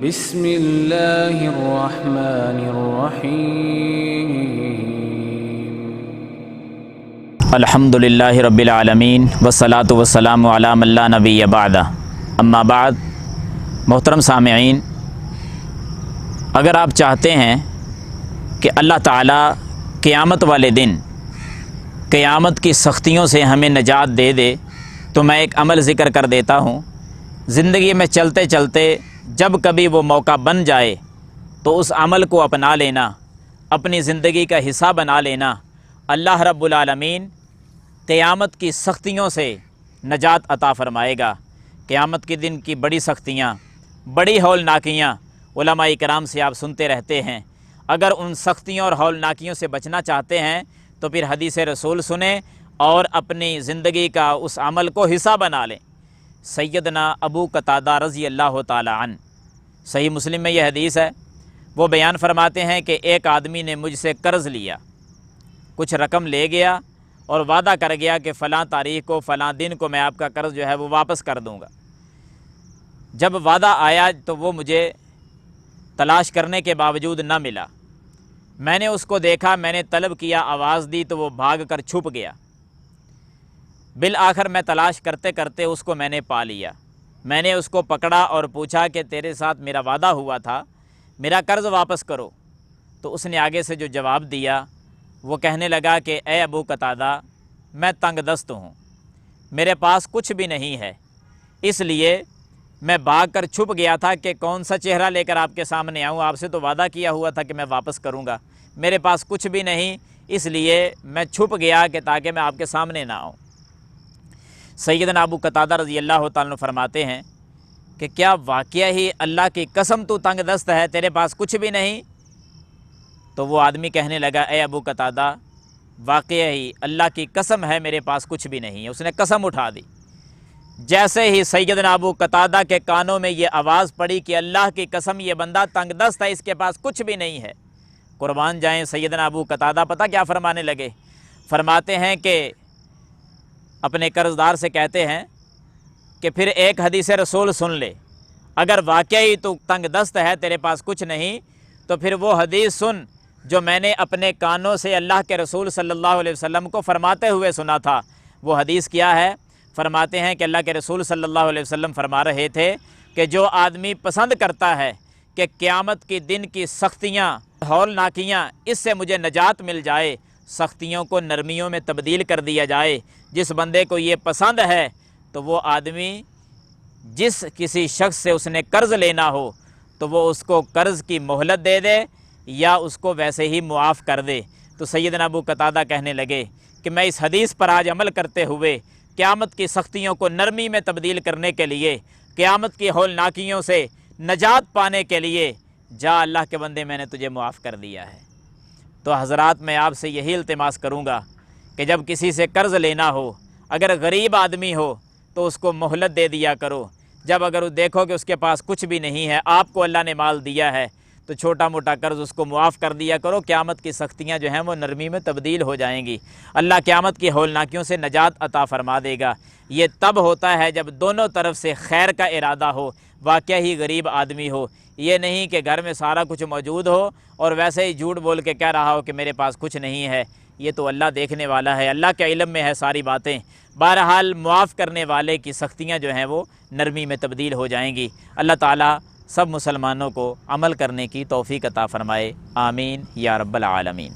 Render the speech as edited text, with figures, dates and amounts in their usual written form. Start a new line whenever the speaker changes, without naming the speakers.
بسم اللہ الرحمن الرحیم
الحمدللہ رب العالمین والصلاة والسلام علی من لا نبی بعدہ، اما بعد۔ محترم سامعین، اگر آپ چاہتے ہیں کہ اللہ تعالیٰ قیامت والے دن قیامت کی سختیوں سے ہمیں نجات دے دے تو میں ایک عمل ذکر کر دیتا ہوں۔ زندگی میں چلتے چلتے جب کبھی وہ موقع بن جائے تو اس عمل کو اپنا لینا، اپنی زندگی کا حصہ بنا لینا۔ اللہ رب العالمین قیامت کی سختیوں سے نجات عطا فرمائے گا۔ قیامت کے دن کی بڑی سختیاں، بڑی ہولناکیاں علماء کرام سے آپ سنتے رہتے ہیں۔ اگر ان سختیوں اور ہولناکیوں سے بچنا چاہتے ہیں تو پھر حدیث رسول سنیں اور اپنی زندگی کا اس عمل کو حصہ بنا لیں۔ سیدنا ابو قتادہ رضی اللہ تعالی عنہ، صحیح مسلم میں یہ حدیث ہے، وہ بیان فرماتے ہیں کہ ایک آدمی نے مجھ سے قرض لیا، کچھ رقم لے گیا اور وعدہ کر گیا کہ فلاں تاریخ کو فلاں دن کو میں آپ کا قرض جو ہے وہ واپس کر دوں گا۔ جب وعدہ آیا تو وہ مجھے تلاش کرنے کے باوجود نہ ملا۔ میں نے اس کو دیکھا، میں نے طلب کیا، آواز دی تو وہ بھاگ کر چھپ گیا۔ بالآخر میں تلاش کرتے کرتے اس کو میں نے پا لیا۔ میں نے اس کو پکڑا اور پوچھا کہ تیرے ساتھ میرا وعدہ ہوا تھا، میرا قرض واپس کرو۔ تو اس نے آگے سے جو جواب دیا وہ کہنے لگا کہ اے ابو قتادہ، میں تنگ دست ہوں، میرے پاس کچھ بھی نہیں ہے، اس لیے میں بھاگ کر چھپ گیا تھا کہ کون سا چہرہ لے کر آپ کے سامنے آؤں، آپ سے تو وعدہ کیا ہوا تھا کہ میں واپس کروں گا، میرے پاس کچھ بھی نہیں، اس لیے میں چھپ گیا کہ تاکہ میں آپ کے سامنے نہ آؤں۔ سیدنا ابو قتادہ رضی اللہ تعالیٰ عنہ فرماتے ہیں کہ کیا واقعہ ہی اللہ کی قسم تو تنگ دست ہے، تیرے پاس کچھ بھی نہیں؟ تو وہ آدمی کہنے لگا اے ابو قتادہ، واقعہ ہی اللہ کی قسم ہے میرے پاس کچھ بھی نہیں ہے۔ اس نے قسم اٹھا دی۔ جیسے ہی سیدنا ابو قتادہ کے کانوں میں یہ آواز پڑی کہ اللہ کی قسم یہ بندہ تنگ دست ہے، اس کے پاس کچھ بھی نہیں ہے، قربان جائیں سیدنا ابو قتادہ پتہ کیا فرمانے لگے؟ فرماتے ہیں کہ اپنے قرضدار سے کہتے ہیں کہ پھر ایک حدیث رسول سن لے، اگر واقعی تو تنگ دست ہے، تیرے پاس کچھ نہیں، تو پھر وہ حدیث سن جو میں نے اپنے کانوں سے اللہ کے رسول صلی اللہ علیہ وسلم کو فرماتے ہوئے سنا تھا۔ وہ حدیث کیا ہے؟ فرماتے ہیں کہ اللہ کے رسول صلی اللہ علیہ وسلم فرما رہے تھے کہ جو آدمی پسند کرتا ہے کہ قیامت کی دن کی سختیاں، ہولناکیاں، اس سے مجھے نجات مل جائے، سختیوں کو نرمیوں میں تبدیل کر دیا جائے، جس بندے کو یہ پسند ہے تو وہ آدمی جس کسی شخص سے اس نے قرض لینا ہو تو وہ اس کو قرض کی مہلت دے دے یا اس کو ویسے ہی معاف کر دے۔ تو سیدنا ابو قتادہ کہنے لگے کہ میں اس حدیث پر آج عمل کرتے ہوئے قیامت کی سختیوں کو نرمی میں تبدیل کرنے کے لیے، قیامت کی ہولناکیوں سے نجات پانے کے لیے، جا اللہ کے بندے میں نے تجھے معاف کر دیا ہے۔ تو حضرات میں آپ سے یہی التماس کروں گا کہ جب کسی سے قرض لینا ہو، اگر غریب آدمی ہو تو اس کو مہلت دے دیا کرو۔ جب اگر دیکھو کہ اس کے پاس کچھ بھی نہیں ہے، آپ کو اللہ نے مال دیا ہے، تو چھوٹا موٹا قرض اس کو معاف کر دیا کرو۔ قیامت کی سختیاں جو ہیں وہ نرمی میں تبدیل ہو جائیں گی، اللہ قیامت کی ہولناکیوں سے نجات عطا فرما دے گا۔ یہ تب ہوتا ہے جب دونوں طرف سے خیر کا ارادہ ہو، واقعہ ہی غریب آدمی ہو، یہ نہیں کہ گھر میں سارا کچھ موجود ہو اور ویسے ہی جھوٹ بول کے کہہ رہا ہو کہ میرے پاس کچھ نہیں ہے۔ یہ تو اللہ دیکھنے والا ہے، اللہ کے علم میں ہے ساری باتیں۔ بہرحال معاف کرنے والے کی سختیاں جو ہیں وہ نرمی میں تبدیل ہو جائیں گی۔ اللہ تعالیٰ سب مسلمانوں کو عمل کرنے کی توفیق عطا فرمائے، آمین یا رب العالمین۔